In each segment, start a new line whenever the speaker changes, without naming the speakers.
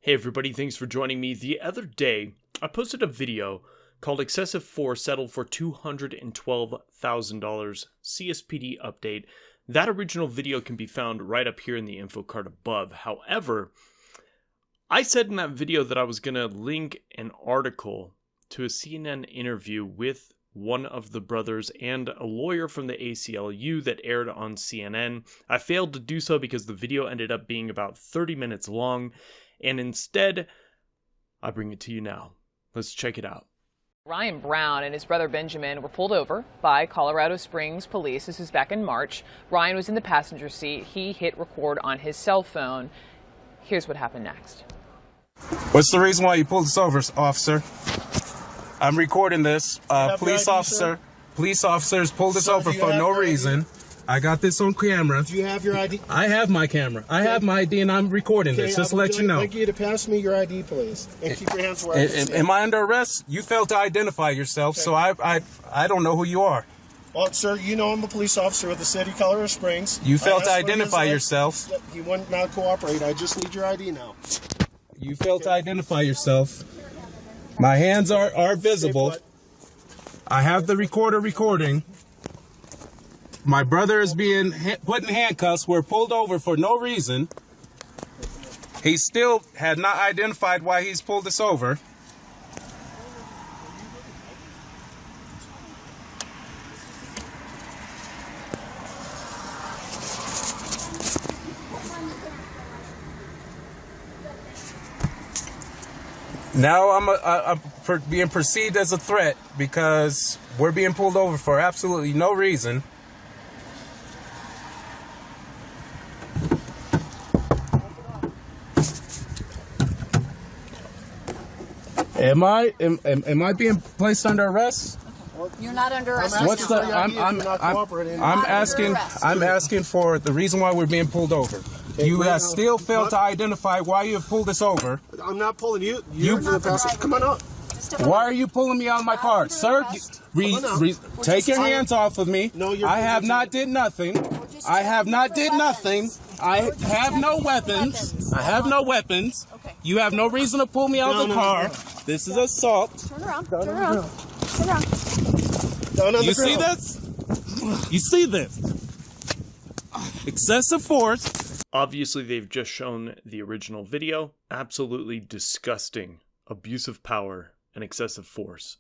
Hey everybody, thanks for joining me. The other day, I posted a video called Excessive Force Settled for $212,000 CSPD Update. That original video can be found right up here in the info card above. However, I said in that video that I was going to link an article to a CNN interview with one of the brothers and a lawyer from the ACLU that aired on CNN. I failed to do so because the video ended up being about 30 minutes long. And instead, I bring it to you now. Let's check it out.
Ryan Brown and his brother Benjamin were pulled over by Colorado Springs police. This is back in March. Ryan was in the passenger seat. He hit record on his cell phone. Here's what happened next.
What's the reason why you pulled us over, officer? I'm recording this. Police officers pulled us over for no reason. I got this on camera.
Do you have your ID?
I have my camera. I have my ID and I'm recording this, just to let you know.
I'd like you to pass me your ID, please. And keep your hands where I can see.
Am I under arrest? You failed to identify yourself, so I don't know who you are.
Well, sir, you know I'm a police officer with the city of Colorado Springs.
You failed to identify yourself.
You would not cooperate. I just need your ID now.
You failed to identify yourself. My hands are visible. I have the recorder recording. My brother is being put in handcuffs. We're pulled over for no reason. He still had not identified why he's pulled us over. Now I'm being perceived as a threat because we're being pulled over for absolutely no reason. Am I being placed under arrest?
You're not under arrest.
I'm asking for the reason why we're being pulled over. You have still failed to identify why you have pulled us over.
I'm not pulling you. Come on up.
Why are you pulling me out of my car, sir? Take your hands off of me. I have not did nothing. I have not did nothing. I have no weapons. I have no weapons. You have no reason to pull me out of the car. This is assault.
Turn around. Turn around. Turn around.
You see this? You see this? Excessive force.
Obviously, they've just shown the original video. Absolutely disgusting. Abuse of power and excessive force.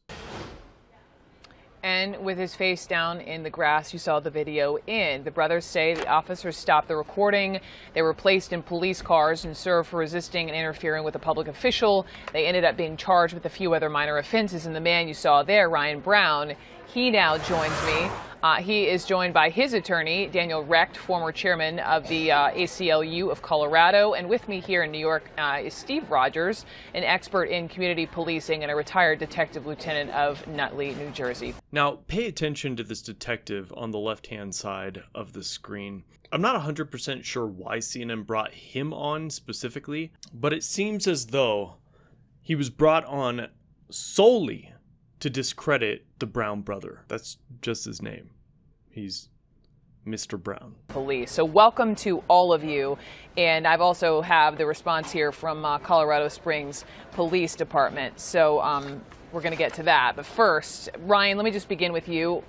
And with his face down in the grass, you saw the video in. The brothers say the officers stopped the recording. They were placed in police cars and served for resisting and interfering with a public official. They ended up being charged with a few other minor offenses. And the man you saw there, Ryan Brown, he now joins me. He is joined by his attorney, Daniel Recht, former chairman of the ACLU of Colorado. And with me here in New York is Steve Rogers, an expert in community policing and a retired detective lieutenant of Nutley, New Jersey.
Now, pay attention to this detective on the left-hand side of the screen. I'm not 100% sure why CNN brought him on specifically, but it seems as though he was brought on solely to discredit the Brown brother. That's just his name. He's Mr. Brown.
Police. So welcome to all of you. And I've also have the response here from Colorado Springs Police Department. So we're going to get to that. But first, Ryan, let me just begin with you.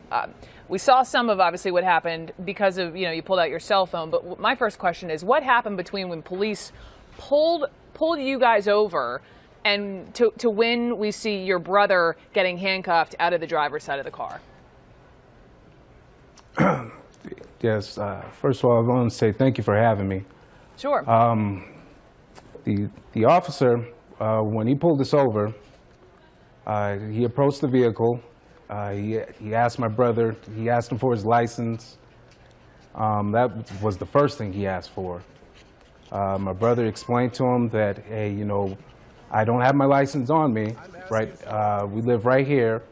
We saw some of obviously what happened because of, you pulled out your cell phone. But my first question is, what happened between when police pulled you guys over and to when we see your brother getting handcuffed out of the driver's side of the car?
Yes. First of all, I want to say thank you for having me.
Sure.
The officer, when he pulled us over, he approached the vehicle. He asked my brother. He asked him for his license. That was the first thing he asked for. My brother explained to him that, hey, I don't have my license on me. Right. We live right here.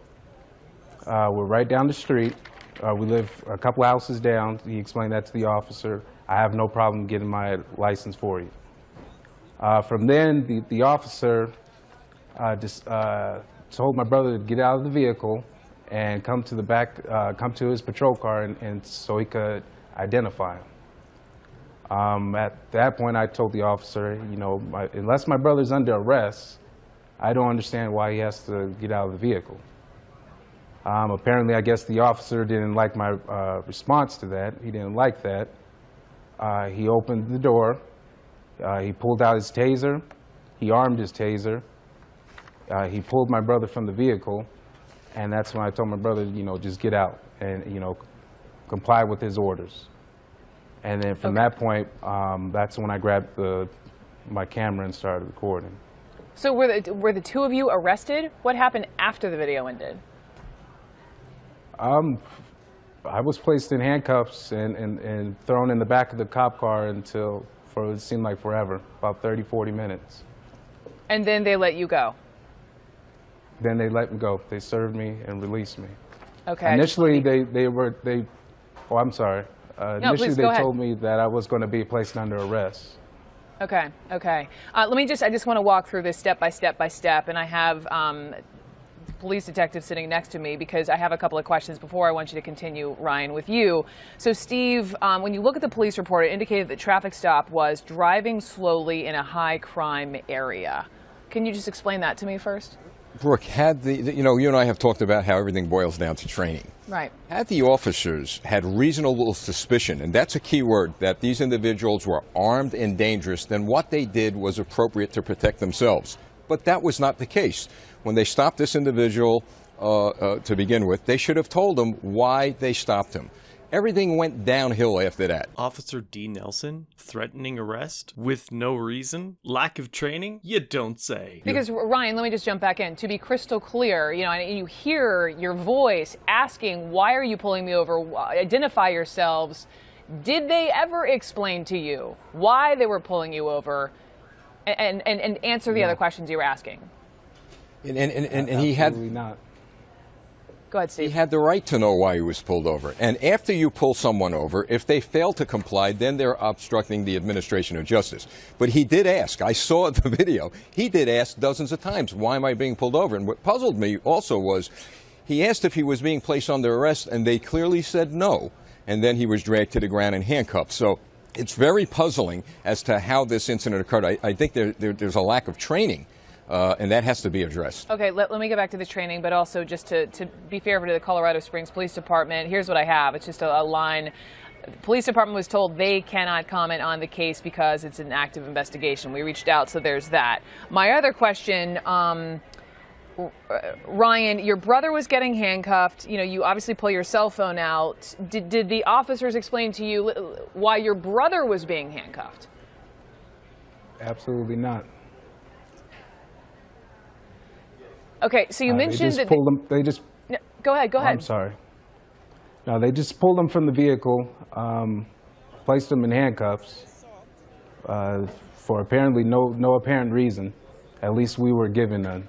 We're right down the street. We live a couple houses down. He explained that to the officer. I have no problem getting my license for you. From then, the officer just told my brother to get out of the vehicle and come to the back, come to his patrol car, and so he could identify him. At that point, I told the officer, you know, unless my brother's under arrest, I don't understand why he has to get out of the vehicle. Apparently, I guess the officer didn't like my response to that. He didn't like that. He opened the door. He pulled out his taser. He armed his taser. He pulled my brother from the vehicle. And that's when I told my brother, you know, just get out and, you know, comply with his orders. And then from that point, that's when I grabbed my camera and started recording.
So were the two of you arrested? What happened after the video ended?
I was placed in handcuffs and thrown in the back of the cop car for it seemed like forever, about 30, 40 minutes.
And then they let you go?
Then they let me go. They served me and released me.
Okay.
Initially, oh, I'm sorry.
No,
initially,
please,
they
go ahead.
told me that I was going to be placed under arrest.
Okay, okay. I just want to walk through this step by step by step, and I have police detective sitting next to me because I have a couple of questions before I want you to continue, Ryan, with you. So, Steve, when you look at the police report, it indicated that traffic stop was driving slowly in a high crime area. Can you just explain that to me first?
Brooke, you know, you and I have talked about how everything boils down to training.
Right.
Had the officers had reasonable suspicion, and that's a key word, that these individuals were armed and dangerous, then what they did was appropriate to protect themselves. But that was not the case. When they stopped this individual to begin with, they should have told him why they stopped him. Everything went downhill after that.
Officer D. Nelson threatening arrest with no reason? Lack of training? You don't say.
Because, Ryan, let me just jump back in. To be crystal clear, you know, and you hear your voice asking, why are you pulling me over? Identify yourselves. Did they ever explain to you why they were pulling you over and answer the other questions you were asking?
And he had...
Absolutely not.
Go ahead, Steve.
He had the right to know why he was pulled over. And after you pull someone over, if they fail to comply, then they're obstructing the administration of justice. But he did ask. I saw the video. He did ask dozens of times, why am I being pulled over? And what puzzled me also was he asked if he was being placed under arrest, and they clearly said no. And then he was dragged to the ground and handcuffed. So it's very puzzling as to how this incident occurred. I think there's a lack of training. And that has to be addressed.
Okay, let me get back to the training, but also just to be fair to the Colorado Springs Police Department, here's what I have. It's just a line. The police department was told they cannot comment on the case because it's an active investigation. We reached out, so there's that. My other question, Ryan, your brother was getting handcuffed. You know, you obviously pull your cell phone out. Did the officers explain to you why your brother was being handcuffed?
Absolutely not.
Okay, so you mentioned that
they just
no, go ahead.
I'm sorry. No, they just pulled him from the vehicle, placed him in handcuffs for apparently no apparent reason. At least we were given none.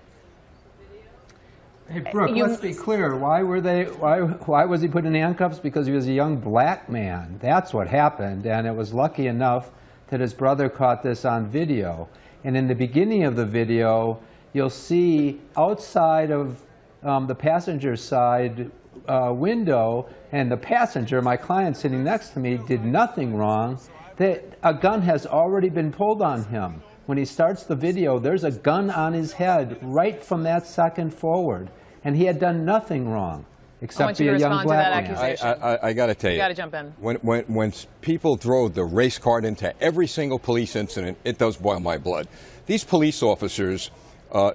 Hey, Brooke, let's be clear. Why was he put in handcuffs? Because he was a young black man. That's what happened, and it was lucky enough that his brother caught this on video. And in the beginning of the video, you'll see outside of the passenger side window, and the passenger, my client sitting next to me, did nothing wrong. A gun has already been pulled on him. When he starts the video, there's a gun on his head right from that second forward. And he had done nothing wrong, except be a young black man.
I got to tell you.
You got to jump in.
When people throw the race card into every single police incident, it does boil my blood. These police officers,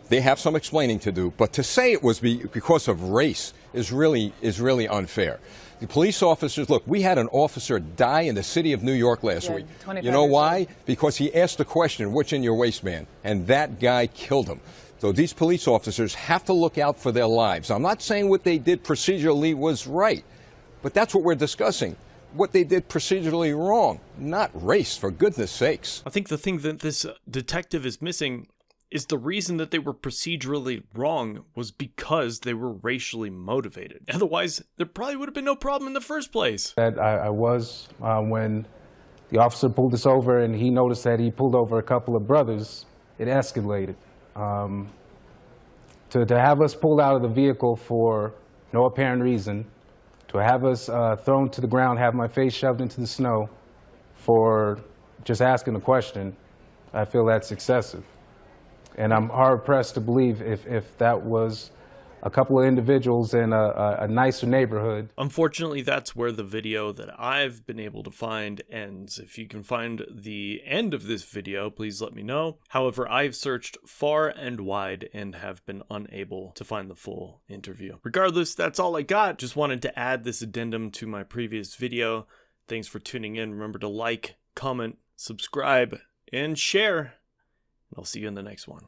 they have some explaining to do, but to say it was because of race is really unfair. The police officers, look, we had an officer die in the city of New York last week. You know why? Because he asked the question, what's in your waistband? And that guy killed him. So these police officers have to look out for their lives. I'm not saying what they did procedurally was right, but that's what we're discussing. What they did procedurally wrong, not race, for goodness sakes.
I think the thing that this detective is missing is the reason that they were procedurally wrong was because they were racially motivated. Otherwise, there probably would have been no problem in the first place.
That I was, when the officer pulled us over and he noticed that he pulled over a couple of brothers, it escalated. To have us pulled out of the vehicle for no apparent reason, to have us thrown to the ground, have my face shoved into the snow for just asking the question, I feel that's excessive. And I'm hard-pressed to believe if that was a couple of individuals in a nicer neighborhood.
Unfortunately, that's where the video that I've been able to find ends. If you can find the end of this video, please let me know. However, I've searched far and wide and have been unable to find the full interview. Regardless, that's all I got. Just wanted to add this addendum to my previous video. Thanks for tuning in. Remember to like, comment, subscribe, and share. And I'll see you in the next one.